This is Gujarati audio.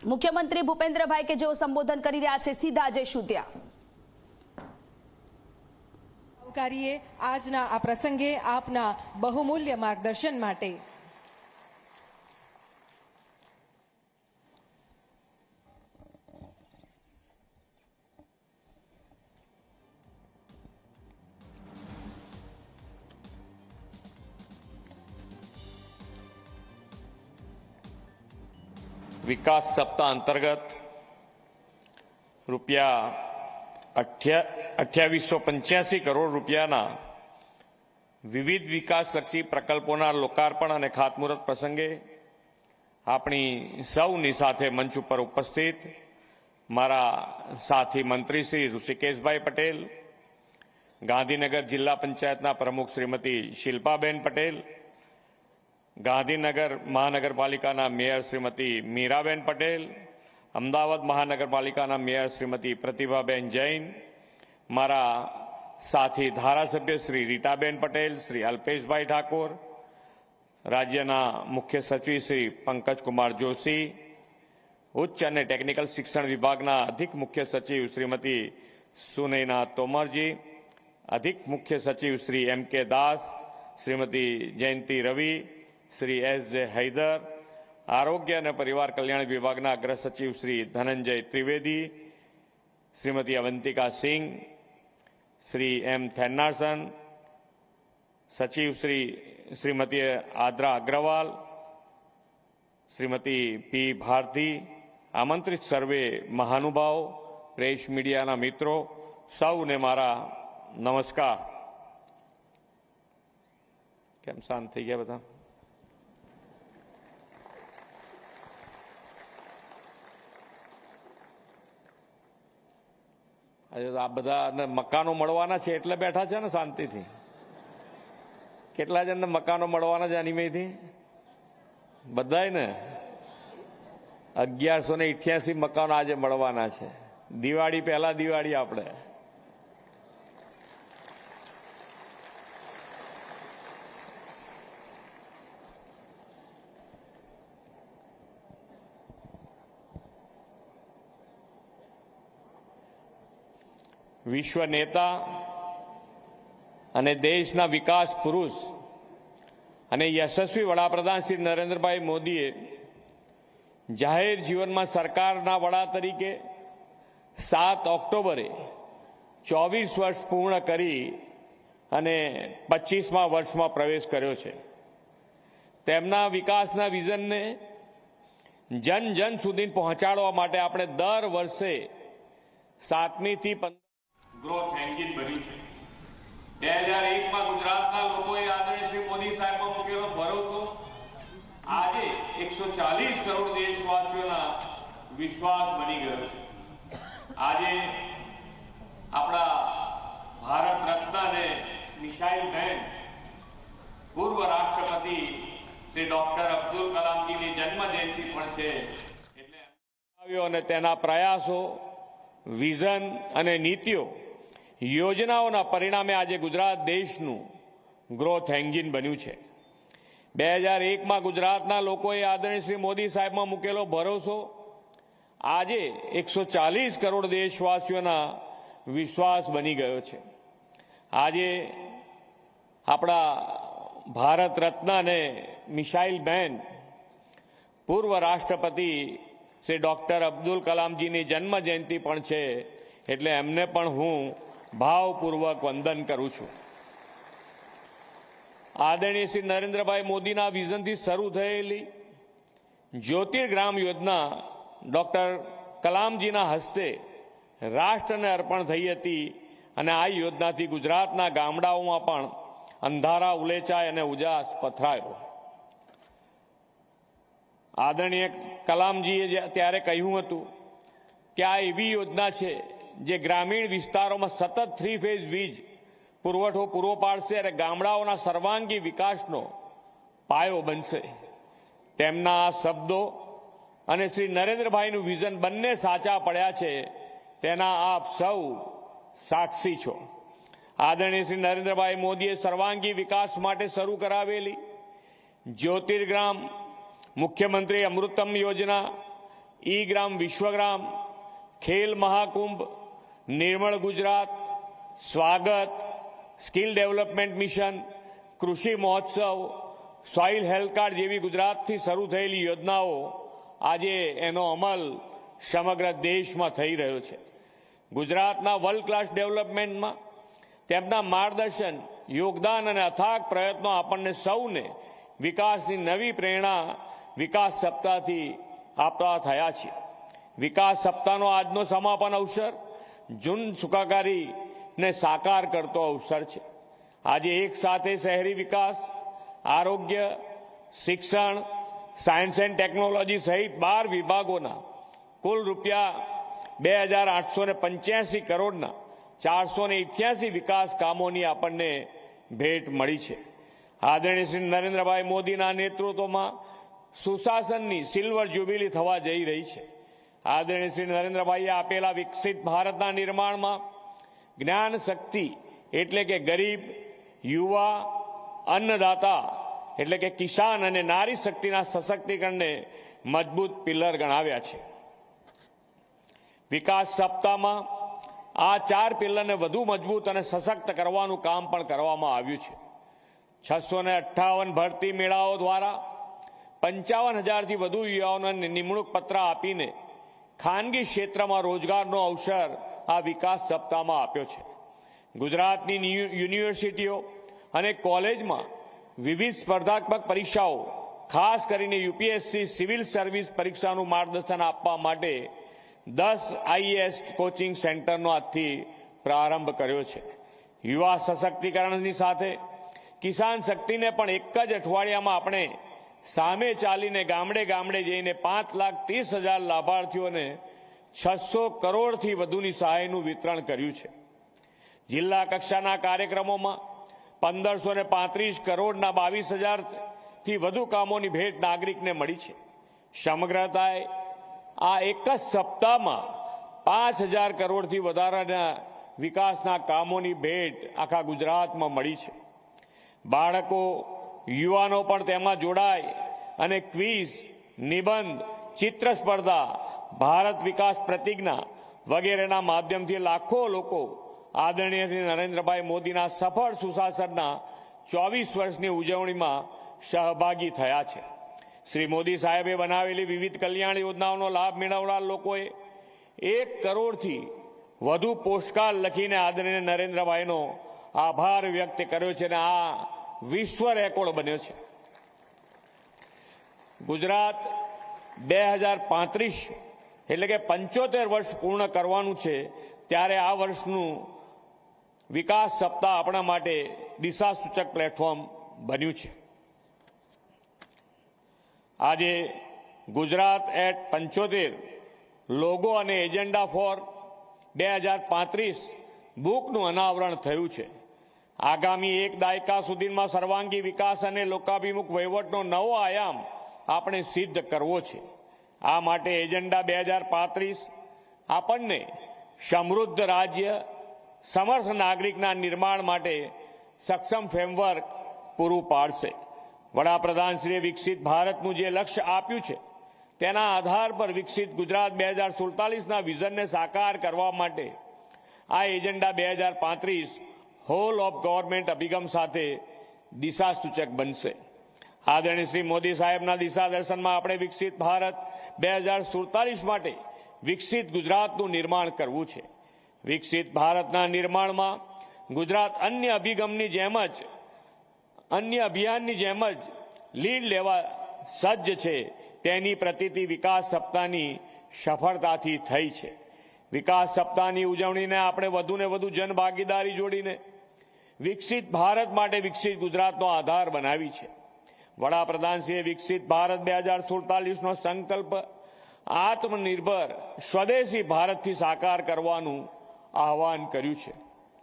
મુખ્યમંત્રી ભૂપેન્દ્રભાઈ કે જેઓ સંબોધન કરી રહ્યા છે, સીધા જઈશું ત્યાં. આવકારીએ આજના આ પ્રસંગે આપના બહુમૂલ્ય માર્ગદર્શન માટે. विकास सप्ताह अंतर्गत रुपया 2885 करोड़ रुपयाना विविध विकासलक्षी प्रकल्पोना लोकार्पण और खातमुहूर्त प्रसंगे अपनी सौनी साथे मंच पर उपस्थित मारा साथी मंत्री श्री ऋषिकेशभाई पटेल, गांधीनगर जिला पंचायतना प्रमुख श्रीमती शिल्पाबेन पटेल, गांधीनगर महानगरपालिकाना मेयर श्रीमती मीराबेन पटेल, अमदावाद महानगरपालिकाना मेयर श्रीमती प्रतिभाबेन जैन, मारा साथी धारासभ्य श्री रीताबेन पटेल, श्री अल्पेशभाई ठाकुर, राज्यना मुख्य सचिव श्री पंकज कुमार जोशी, उच्च और टेक्निकल शिक्षण विभागना अधिक मुख्य सचिव श्रीमती सुनैना तोमरजी, अधिक मुख्य सचिव श्री M.K. दास, श्रीमती जयंती रवि, श्री S.J. हैदर, आरोग्य और परिवार कल्याण विभागना अग्र सचिव श्री धनंजय त्रिवेदी, श्रीमती अवंतिका सिंह, श्री M. थेन्नारसन, सचिव श्रीमती आद्रा अग्रवाल, श्रीमती P. भारती, आमंत्रित सर्वे महानुभाव, प्रेस मीडिया मित्रों, सौने मारा नमस्कार. केम शांत थई गया बता? आ बधा मकानो मळवाना छे એટલે બેઠા છે ને શાંતિથી. કેટલા જણને મકાનો મળવાના છે અનિમેયથી? બધાય ને 1188 મકાનો આજે મળવાના છે. દિવાળી પહેલા દિવાળી આપણે. विश्व नेता અને દેશના વિકાસ પુરુષ અને યશસ્વી વડાપ્રધાન શ્રી નરેન્દ્રભાઈ મોદીએ જાહેર જીવનમાં સરકારના વડા તરીકે 7 ઓક્ટોબરે 24 વર્ષ પૂર્ણ કરી અને 25મા વર્ષમાં પ્રવેશ કર્યો છે. તેમના વિકાસના વિઝનને જન જન સુધી પહોંચાડવા માટે આપણે દર વર્ષે 7મી થી 15 ग्रोथ एंजिन बनी है. 2001 में गुजरात लोगों आदरणीय श्री मोदी साहेब पर मूकेलो भरोसो आज 140 करोड़ देशवासीओं विश्वास बनी गयो है. आज अपना भारत रत्न ने मिसाइल मैन पूर्व राष्ट्रपति श्री डॉक्टर अब्दुल कलाम जी की जन्म जयंती पण छे એટલે તેના પ્રયાસો, વિઝન અને નીતિઓ, યોજનાઓના પરિણામે આજે ગુજરાત દેશનું ગ્રોથ એન્જિન બન્યું છે. 2001માં ગુજરાતના લોકોએ આદરણીય શ્રી મોદી સાહેબમાં મૂકેલો ભરોસો આજે 140 કરોડ દેશવાસીઓના વિશ્વાસ બની ગયો છે. આજે આપણા ભારત રત્ન અને મિસાઇલ મેન પૂર્વ રાષ્ટ્રપતિ શ્રી ડોક્ટર અબ્દુલ કલામજીની જન્મ જયંતિ પણ છે એટલે એમને પણ હું ભાવપૂર્વક વંદન કરું છું. આદરણીય શ્રી નરેન્દ્રભાઈ મોદીના વિઝનથી શરૂ થયેલી જ્યોતિર્ગ્રામ યોજના ડોક્ટર કલામજીના હસ્તે રાષ્ટ્રને અર્પણ થઈ હતી અને આ યોજનાથી ગુજરાતના ગામડાઓમાં પણ અંધારા ઉલેચાય અને ઉજાસ પથરાયો. આદરણીય કલામજીએ ત્યારે કહ્યું હતું કે આ એવી યોજના છે જે ગ્રામીણ વિસ્તારોમાં સતત 3 ફેઝ વીજ પુરવઠો પૂરો પાડશે અને ગામડાઓના સર્વાંગી વિકાસનો પાયો બનશે. તેમના આ શબ્દો અને શ્રી નરેન્દ્રભાઈનું વિઝન બંને સાચા પડ્યા છે તેના આપ સૌ સાક્ષી છો. આદરણીય શ્રી નરેન્દ્રભાઈ મોદીએ સર્વાંગી વિકાસ માટે શરૂ કરાવેલી જ્યોતિર્ગ્રામ, મુખ્યમંત્રી અમૃતમ યોજના, ઈ ગ્રામ વિશ્વગ્રામ, ખેલ મહાકુંભ, નિર્મળ ગુજરાત, સ્વાગત, સ્કિલ ડેવલપમેન્ટ મિશન, કૃષિ મહોત્સવ, સોઇલ હેલ્થ કાર્ડ જેવી ગુજરાતથી શરૂ થયેલી યોજનાઓ આજે એનો અમલ સમગ્ર દેશમાં થઈ રહ્યો છે. ગુજરાતના વર્લ્ડ ક્લાસ ડેવલપમેન્ટમાં તેમના માર્ગદર્શન, યોગદાન અને અથાગ પ્રયત્નો આપણને સૌને વિકાસની નવી પ્રેરણા વિકાસ સપ્તાહથી આપતા થયા છે. વિકાસ સપ્તાહનો આજનો સમાપન અવસર જૂન સુખાકારીને સાકાર કરતો અવસર છે. આજે એક સાથે શહેરી વિકાસ, આરોગ્ય, શિક્ષણ, સાયન્સ એન્ડ ટેકનોલોજી સહિત 12 વિભાગોના કુલ રૂપિયા 2,885 કરોડના 488 વિકાસ કામોની આપણને ભેટ મળી છે. આદરણીય શ્રી નરેન્દ્રભાઈ મોદીના નેતૃત્વમાં સુશાસનની સિલ્વર જ્યુબિલી થવા જઈ રહી છે. આદરણીય શ્રી નરેન્દ્રભાઈએ આપેલા વિકસિત ભારતના નિર્માણમાં જ્ઞાન શક્તિ એટલે કે ગરીબ, યુવા, અન્નદાતા એટલે કે કિસાન અને નારી શક્તિના સશક્તિકરણને મજબૂત પિલર ગણાવ્યા છે. વિકાસ સપ્તાહમાં આ 4 પિલરને વધુ મજબૂત અને સશક્ત કરવાનું કામ પણ કરવામાં આવ્યું છે. 658 ભરતી મેળાઓ દ્વારા 55,000થી વધુ યુવાઓને નિમણૂક પત્ર આપીને ખાનગી ક્ષેત્રમાં રોજગારનો અવસર આ વિકાસ સપ્તાહમાં આપ્યો છે. ગુજરાતની યુનિવર્સિટીઓ અને કોલેજમાં વિવિધ સ્પર્ધાત્મક પરીક્ષાઓ, ખાસ કરીને યુપીએસસી સિવિલ સર્વિસ પરીક્ષાનું માર્ગદર્શન આપવા માટે 10 આઈએએસ કોચિંગ સેન્ટરનો આજથી પ્રારંભ કર્યો છે. યુવા સશક્તિકરણની સાથે કિસાન શક્તિને પણ એક જ અઠવાડિયામાં આપણે સામે ચાલીને ગામડે ગામડે જઈને 5,30,000 લાભાર્થીઓને 600 કરોડથી વધુની સહાયનું વિતરણ કર્યું છે. જિલ્લા કક્ષાના કાર્યક્રમોમાં 1,535 કરોડના 22,000થી વધુ કામોની ભેટ નાગરિકને મળી છે. સમગ્રતાએ આ એક જ સપ્તાહમાં 5,000 કરોડથી વધારાના વિકાસના કામોની ભેટ આખા ગુજરાતમાં મળી છે. બાળકો, યુવાનો પણ તેમાં જોડાય અને ક્વિઝ, નિબંધ, ચિત્ર સ્પર્ધા, ભારત વિકાસ પ્રતિજ્ઞા વગેરેના માધ્યમથી લાખો લોકો આદરણીય શ્રી નરેન્દ્રભાઈ મોદીના સફળ સુશાસનના 24 વર્ષની ઉજવણીમાં સહભાગી થયા છે. શ્રી મોદી સાહેબે બનાવેલી વિવિધ કલ્યાણ યોજનાઓનો લાભ મેળવનાર લોકોએ 1 કરોડથી વધુ પોસ્ટકાર્ડ લખીને આદરણીય નરેન્દ્રભાઈનો આભાર વ્યક્ત કર્યો છે અને આ વિશ્વ રેકોર્ડ બન્યો છે. ગુજરાત 2035 એટલે કે 75 વર્ષ પૂર્ણ કરવાનું છે ત્યારે આ વર્ષનું વિકાસ સપ્તાહ આપણા માટે દિશાસૂચક પ્લેટફોર્મ બન્યું છે. આજે ગુજરાત એટ 75 લોગો અને એજન્ડા ફોર 2035 બુકનું અનાવરણ થયું છે. આગામી 1 દાયકા સુધીમાં સર્વાંગી વિકાસ અને લોકાભિમુખ વહીવટનો નવો આયામ આપણે સિદ્ધ કરવો છે. આ માટે એજન્ડા 2035 આપણને સમૃદ્ધ રાજ્ય, સમર્થ નાગરિકના નિર્માણ માટે સક્ષમ ફ્રેમવર્ક પૂરું પાડશે. વડાપ્રધાનશ્રીએ વિકસિત ભારતનું જે લક્ષ્ય આપ્યું છે તેના આધાર પર વિકસિત ગુજરાત 2047ના વિઝનને સાકાર કરવા માટે આ એજન્ડા 2035 હોલ ઓફ ગવર્નમેન્ટ અભિગમ સાથે દિશાસૂચક બનશે. આદરણીય શ્રી મોદી સાહેબના દિશા દર્શનમાં આપણે વિકસિત ભારત 2047 માટે વિકસિત ગુજરાતનું નિર્માણ કરવું છે. વિકસિત ભારતના નિર્માણમાં ગુજરાત અન્ય અભિયાનની જેમ જ લીડ લેવા સજ્જ છે તેની પ્રતીતિ વિકાસ સપ્તાહની સફળતાથી થઈ છે. વિકાસ સપ્તાહની ઉજવણીને આપણે વધુને વધુ જનભાગીદારી જોડીને વિકસિત ભારત માટે વિકસિત ગુજરાતનો આધાર બનાવી છે. વડાપ્રધાનશ્રીએ વિકસિત ભારત 2047નો સંકલ્પ આત્મનિર્ભર સ્વદેશી ભારતથી સાકાર કરવાનું આહવાન કર્યું છે.